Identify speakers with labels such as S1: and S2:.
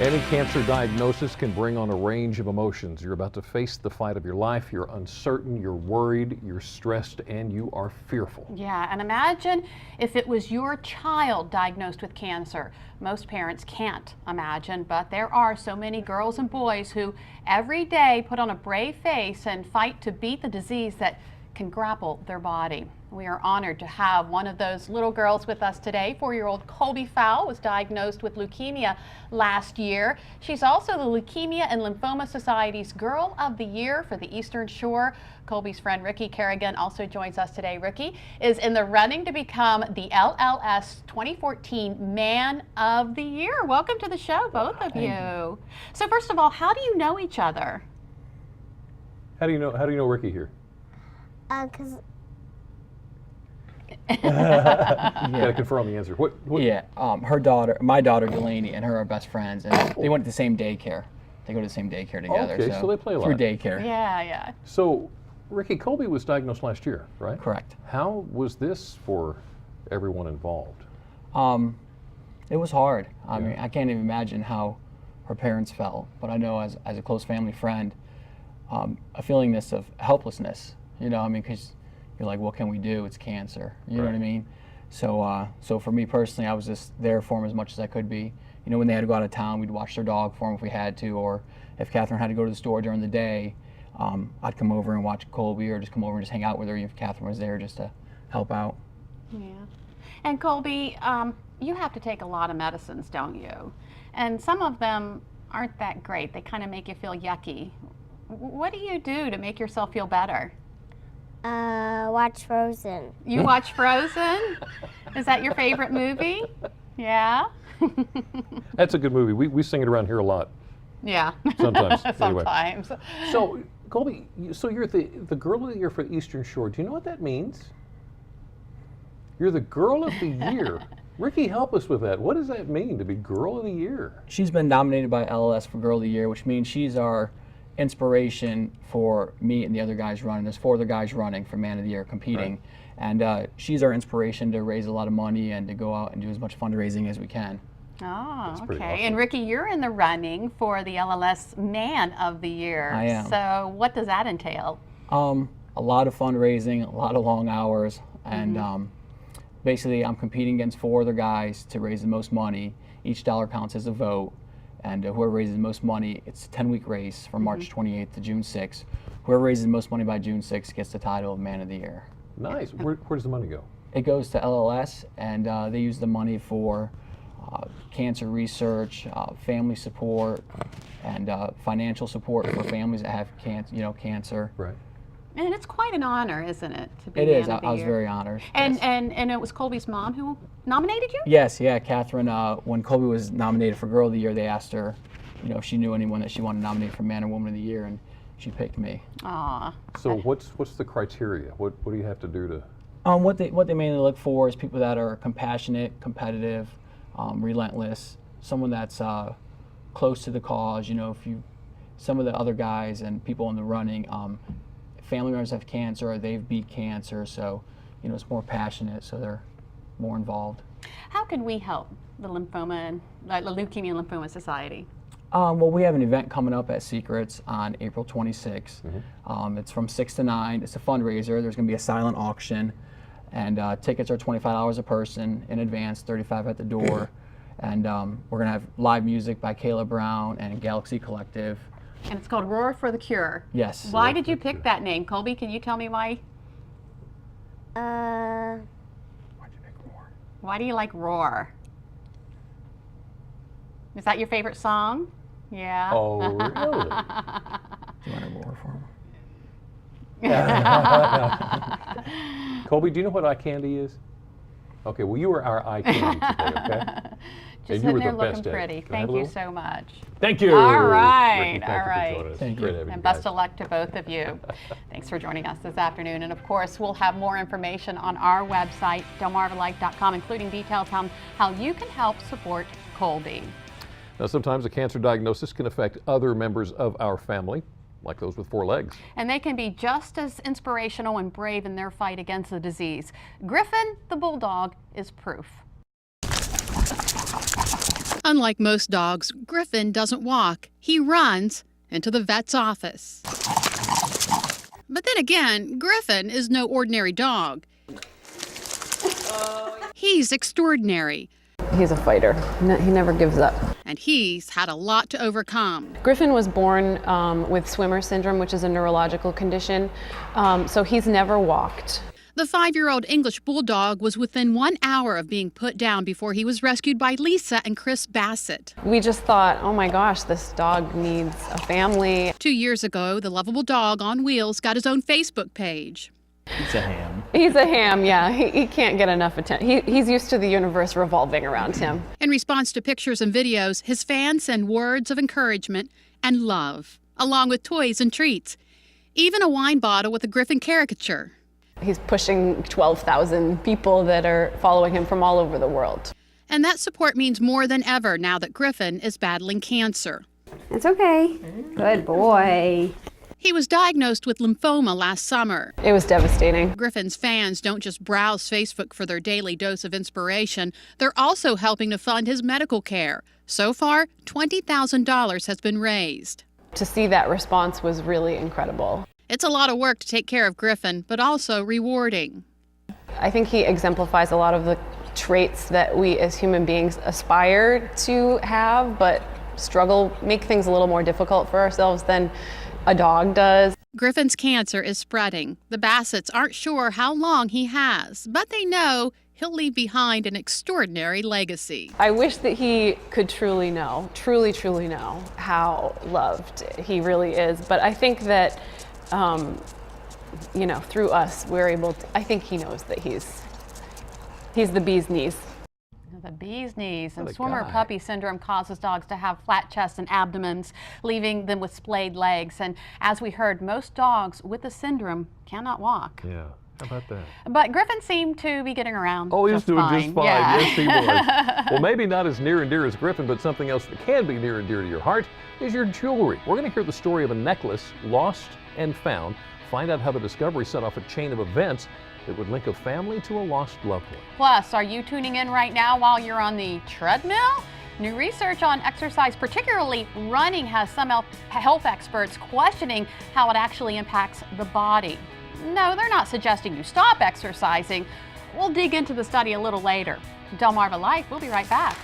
S1: Any cancer diagnosis can bring on a range of emotions. You're about to face the fight of your life. You're uncertain, you're worried, you're stressed, and you are fearful.
S2: Yeah, and imagine if it was your child diagnosed with cancer. Most parents can't imagine, but there are so many girls and boys who every day put on a brave face and fight to beat the disease that can grapple their body. We are honored to have one of those little girls with us today. 4-year-old Colby Fowl was diagnosed with leukemia last year. She's also the Leukemia and Lymphoma Society's Girl of the Year for the Eastern Shore. Colby's friend Ricky Kerrigan also joins us today. Ricky is in the running to become the LLS 2014 Man of the Year. Welcome to the show, both of you. So first of all, how do you know each other?
S1: How do you know Ricky here?
S3: Because
S1: You gotta confirm the answer. What?
S4: Yeah, her daughter, my daughter Delaney, and her are best friends, and they went to the same daycare. They go to the same daycare together.
S1: Okay, so they play a lot.
S4: Through daycare.
S2: Yeah.
S1: So, Ricky, Colby was diagnosed last year, right?
S4: Correct.
S1: How was this for everyone involved?
S4: It was hard. I mean, I can't even imagine how her parents felt, but I know as a close family friend, a feelingness of helplessness. You know, I mean, because you're like, what can we do? It's cancer. You know what I mean? So, so for me personally, I was just there for them as much as I could be. You know, when they had to go out of town, we'd watch their dog for them if we had to, or if Catherine had to go to the store during the day, I'd come over and watch Colby, or just come over and just hang out with her if Catherine was there, just to help out.
S2: Yeah. And Colby, you have to take a lot of medicines, don't you? And some of them aren't that great. They kind of make you feel yucky. What do you do to make yourself feel better?
S3: watch Frozen.
S2: You watch Frozen? Is that your favorite movie? Yeah?
S1: That's a good movie. We sing it around here a lot.
S2: Yeah.
S1: Sometimes. Anyway.
S2: Sometimes.
S1: So, Colby, so you're the Girl of the Year for Eastern Shore. Do you know what that means? You're the Girl of the Year. Ricky, help us with that. What does that mean to be Girl of the Year?
S4: She's been nominated by LLS for Girl of the Year, which means she's our inspiration for me and the other guys running. There's 4 other guys running for Man of the Year competing. Right. And she's our inspiration to raise a lot of money and to go out and do as much fundraising as we can.
S2: Oh, okay.
S1: Awesome.
S2: And Ricky, you're in the running for the LLS Man of the Year.
S4: I am.
S2: So what does that entail?
S4: A lot of fundraising, a lot of long hours, and basically I'm competing against 4 other guys to raise the most money. Each dollar counts as a vote, and whoever raises the most money, it's a 10-week race from March 28th to June 6th. Whoever raises the most money by June 6th gets the title of Man of the Year.
S1: Nice. Where does the money go?
S4: It goes to LLS, and they use the money for cancer research, family support, and financial support for families that have cancer.
S1: Right.
S2: And it's quite an honor, isn't it, to be
S4: It
S2: Man
S4: is.
S2: of the
S4: I was
S2: Year?
S4: very honored.
S2: And,
S4: Yes.
S2: and it was Colby's mom who nominated you?
S4: Yes, yeah, Catherine, when Colby was nominated for Girl of the Year, they asked her, if she knew anyone that she wanted to nominate for Man or Woman of the Year, and she picked me.
S2: Aw.
S1: So what's the criteria? What do you have to do to?
S4: What they mainly look for is people that are compassionate, competitive, relentless, someone that's close to the cause. Some of the other guys and people in the running, family members have cancer or they've beat cancer, so it's more passionate, so they're more involved.
S2: How can we help the Lymphoma and the Leukemia and Lymphoma Society?
S4: Well, we have an event coming up at Secrets on April 26th. It's from 6 to 9. It's a fundraiser. There's going to be a silent auction, and tickets are $25 a person in advance, $35 at the door. And we're going to have live music by Kayla Brown and Galaxy Collective.
S2: And it's called Roar for the Cure.
S4: Yes.
S2: Why did you pick that name? Colby, can you tell me why?
S4: Why'd you pick Roar?
S2: Why do you like Roar? Is that your favorite song? Yeah.
S1: Oh, really?
S4: Do you want to roar for him?
S1: Colby, do you know what eye candy is? Okay, well, you were our eye candy today, okay?
S2: Just
S1: And you were
S2: sitting there
S1: the
S2: looking
S1: best at it.
S2: pretty.
S1: Can I have
S2: Thank
S1: a
S2: you
S1: little?
S2: so much.
S1: Thank you.
S2: All right,
S1: Ricky,
S2: all
S1: thank you for
S2: right.
S1: joining us.
S4: Thank
S1: Great
S4: you.
S1: having
S2: And
S1: you guys.
S2: best of luck to both of you. Thanks for joining us this afternoon. And of course, we'll have more information on our website, delmarvalife.com, including details on how you can help support Colby.
S1: Now, sometimes a cancer diagnosis can affect other members of our family, like those with 4 legs.
S2: And they can be just as inspirational and brave in their fight against the disease. Griffin, the bulldog, is proof. Unlike most dogs, Griffin doesn't walk. He runs into the vet's office. But then again, Griffin is no ordinary dog. He's extraordinary.
S5: He's a fighter. He never gives up.
S2: And he's had a lot to overcome.
S5: Griffin was born with swimmer syndrome, which is a neurological condition, so he's never walked.
S2: The 5-year-old English bulldog was within 1 hour of being put down before he was rescued by Lisa and Chris Bassett.
S5: We just thought, oh my gosh, this dog needs a family.
S2: 2 years ago, the lovable dog on wheels got his own Facebook page.
S4: He's a ham.
S5: He's a ham, yeah. He can't get enough attention. He's used to the universe revolving around him.
S2: In response to pictures and videos, his fans send words of encouragement and love, along with toys and treats, even a wine bottle with a Griffin caricature.
S5: He's pushing 12,000 people that are following him from all over the world.
S2: And that support means more than ever now that Griffin is battling cancer.
S6: It's okay. Good boy.
S2: He was diagnosed with lymphoma last summer.
S5: It was devastating.
S2: Griffin's fans don't just browse Facebook for their daily dose of inspiration. They're also helping to fund his medical care. So far, $20,000 has been raised.
S5: To see that response was really incredible.
S2: It's a lot of work to take care of Griffin, but also rewarding.
S5: I think he exemplifies a lot of the traits that we as human beings aspire to have, but struggle, make things a little more difficult for ourselves than a dog does.
S2: Griffin's cancer is spreading. The Bassetts aren't sure how long he has, but they know he'll leave behind an extraordinary legacy.
S5: I wish that he could truly know how loved he really is. But I think that, through us, we're able to, I think he knows that he's the bee's knees.
S2: The bee's knees. And
S1: What a
S2: swimmer
S1: guy.
S2: puppy syndrome causes dogs to have flat chests and abdomens, leaving them with splayed legs. And as we heard, most dogs with the syndrome cannot walk.
S1: Yeah, how about that?
S2: But Griffin seemed to be getting around.
S1: Oh, he's
S2: just
S1: doing
S2: fine.
S1: just fine.
S2: Yeah.
S1: Yes, he was. Well, maybe not as near and dear as Griffin, but something else that can be near and dear to your heart is your jewelry. We're going to hear the story of a necklace lost and found. Find out how the discovery set off a chain of events that would link a family to a lost loved one.
S2: Plus, are you tuning in right now while you're on the treadmill? New research on exercise, particularly running, has some health experts questioning how it actually impacts the body. No, they're not suggesting you stop exercising. We'll dig into the study a little later. Delmarva Life, we'll be right back.